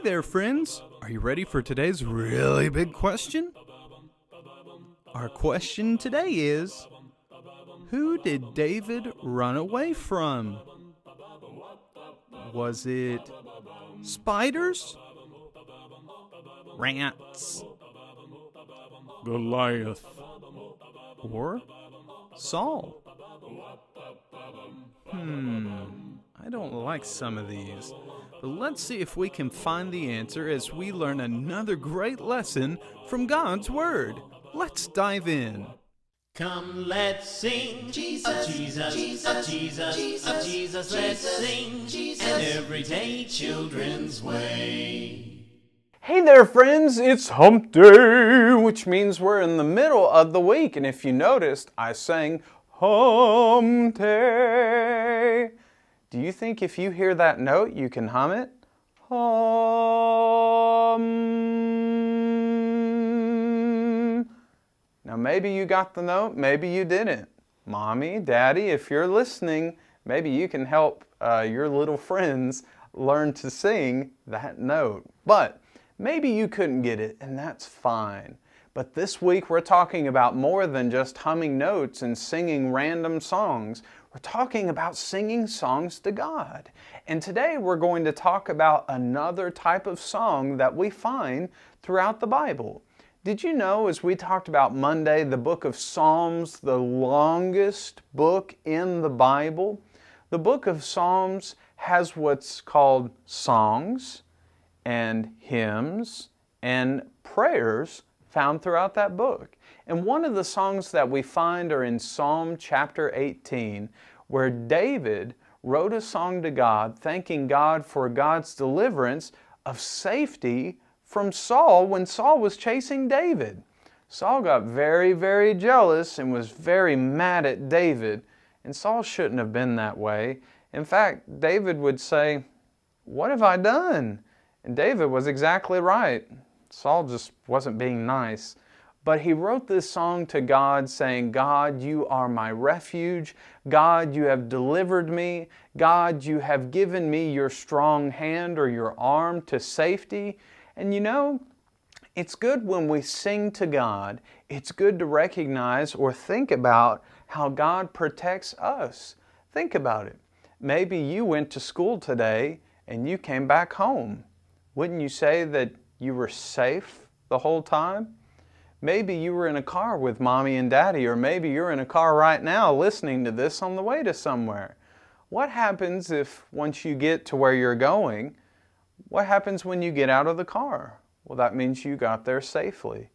there, friends. Are you ready for today's really big question? Our question today is, who did David run away from? Was it spiders? Rats? Goliath? Or Saul? I don't like some of these. But let's see if we can find the answer as we learn another great lesson from God's Word. Let's dive in. Come, let's sing Jesus, Jesus, Jesus, Jesus, Jesus, let's sing an everyday children's way. Hey there, friends, it's Hump Day, which means we're in the middle of the week. And if you noticed, I sang Hump Day. Do you think if you hear that note, you can hum it? Hum. Now, maybe you got the note, maybe you didn't. Mommy, Daddy, if you're listening, maybe you can help your little friends learn to sing that note. But maybe you couldn't get it, and that's fine. But this week we're talking about more than just humming notes and singing random songs. We're talking about singing songs to God. And today we're going to talk about another type of song that we find throughout the Bible. Did you know, as we talked about Monday, the book of Psalms, the longest book in the Bible? The book of Psalms has what's called songs and hymns and prayers found throughout that book. And one of the songs that we find are in Psalm chapter 18, where David wrote a song to God, thanking God for God's deliverance of safety from Saul when Saul was chasing David. Saul got very, very jealous and was very mad at David, and Saul shouldn't have been that way. In fact, David would say, "What have I done?" And David was exactly right. Saul just wasn't being nice. But he wrote this song to God saying, "God, you are my refuge. God, you have delivered me. God, you have given me your strong hand or your arm to safety." And you know, it's good when we sing to God. It's good to recognize or think about how God protects us. Think about it. Maybe you went to school today and you came back home. Wouldn't you say that you were safe the whole time? Maybe you were in a car with Mommy and Daddy, or maybe you're in a car right now listening to this on the way to somewhere. What happens if once you get to where you're going, what happens when you get out of the car? Well, that means you got there safely.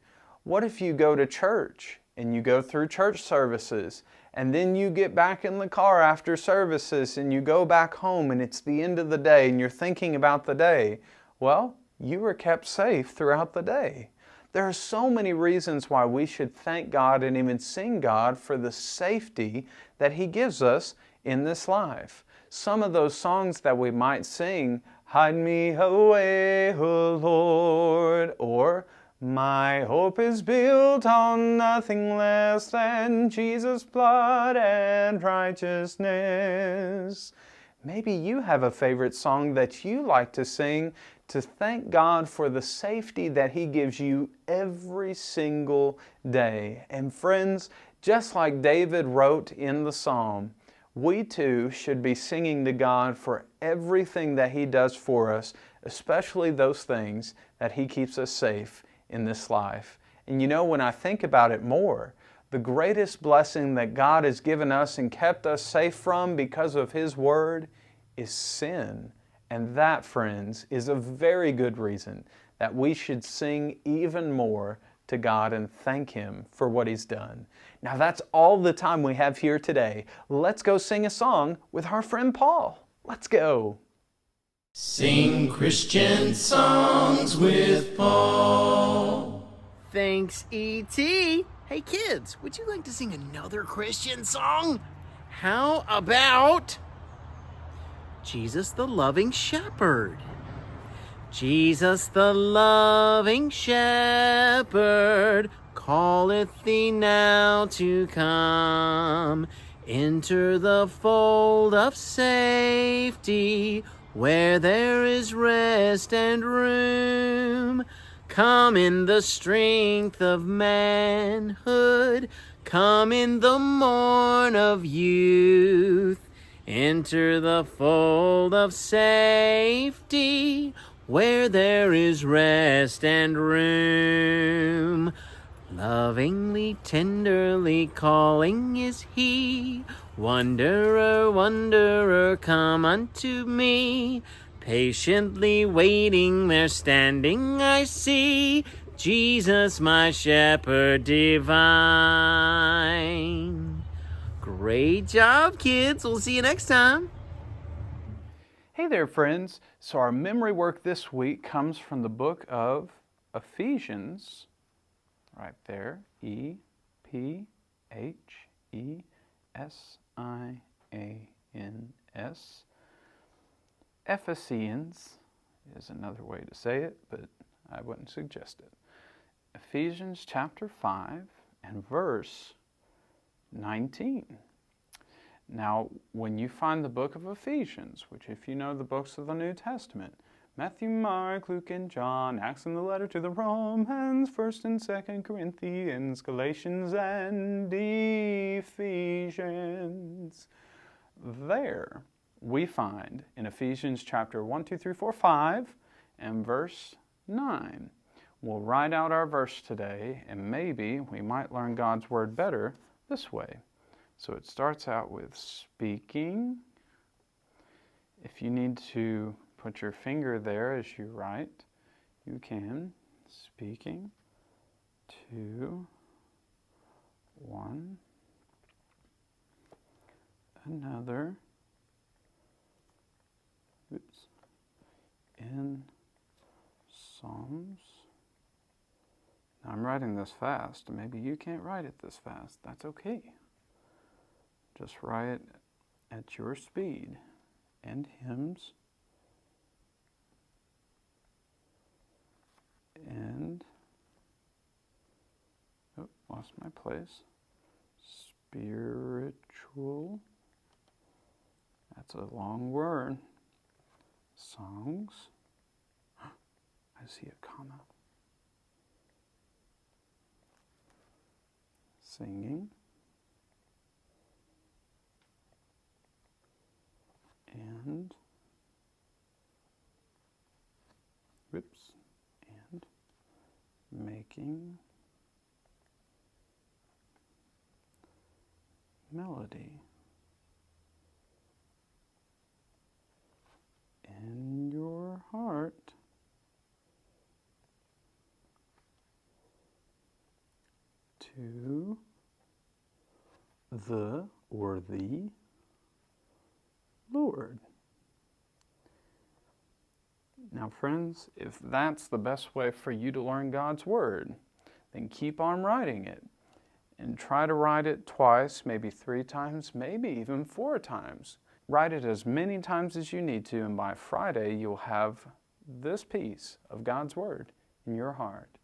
What if you go to church and you go through church services and then you get back in the car after services and you go back home and it's the end of the day and you're thinking about the day? Well, you were kept safe throughout the day. There are so many reasons why we should thank God and even sing God for the safety that He gives us in this life. Some of those songs that we might sing, "Hide me away, O Lord," or "My hope is built on nothing less than Jesus' blood and righteousness." Maybe you have a favorite song that you like to sing to thank God for the safety that He gives you every single day. And friends, just like David wrote in the Psalm, we too should be singing to God for everything that He does for us, especially those things that He keeps us safe in this life. And you know, when I think about it more, the greatest blessing that God has given us and kept us safe from because of His Word is sin. And that, friends, is a very good reason that we should sing even more to God and thank Him for what He's done. Now that's all the time we have here today. Let's go sing a song with our friend Paul. Let's go. Sing Christian songs with Paul. Thanks, E.T. Hey kids, would you like to sing another Christian song? How about Jesus the Loving Shepherd? Jesus the loving shepherd calleth thee now to come. Enter the fold of safety, where there is rest and room. Come in the strength of manhood, come in the morn of youth. Enter the fold of safety, where there is rest and room. Lovingly, tenderly calling is he, wanderer, wanderer, come unto me. Patiently waiting there standing I see, Jesus my shepherd divine. Great job, kids. We'll see you next time. Hey there, friends. So our memory work this week comes from the book of Ephesians, right there, Ephesians. Ephesians is another way to say it, but I wouldn't suggest it. Ephesians chapter 5 and verse 19. Now, when you find the book of Ephesians, which if you know the books of the New Testament, Matthew, Mark, Luke, and John, Acts and the letter to the Romans, 1st and 2nd Corinthians, Galatians, and Ephesians. There we find in Ephesians chapter 1, 2, 3, 4, 5, and verse 9. We'll write out our verse today, and maybe we might learn God's word better this way. So it starts out with speaking. If you need to put your finger there as you write, you can. Speaking to one another. In Psalms. Now I'm writing this fast. Maybe you can't write it this fast. That's okay. Just write it at your speed. And hymns. And, lost my place. Spiritual. That's a long word. Songs. I see a comma. Singing. And making melody in your heart to the or the Lord. Now, friends, if that's the best way for you to learn God's Word, then keep on writing it. And try to write it twice, maybe 3 times, maybe even 4 times. Write it as many times as you need to, and by Friday you'll have this piece of God's Word in your heart.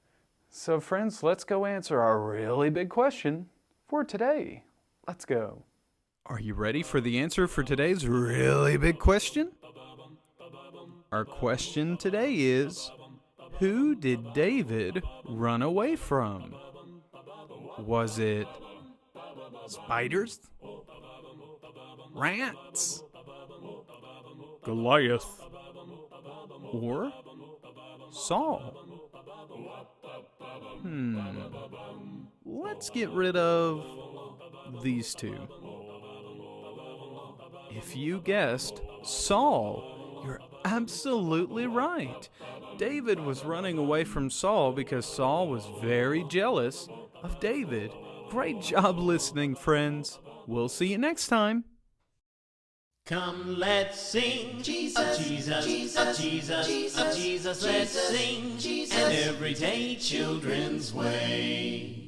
So friends, let's go answer our really big question for today. Let's go. Are you ready for the answer for today's really big question? Our question today is, who did David run away from? Was it spiders? Rats? Goliath? Or Saul? Let's get rid of these 2. If you guessed Saul, you're absolutely right. David was running away from Saul because Saul was very jealous of David. Great job listening, friends. We'll see you next time. Come, let's sing Jesus, Jesus, Jesus, Jesus, Jesus, let's sing an everyday children's way.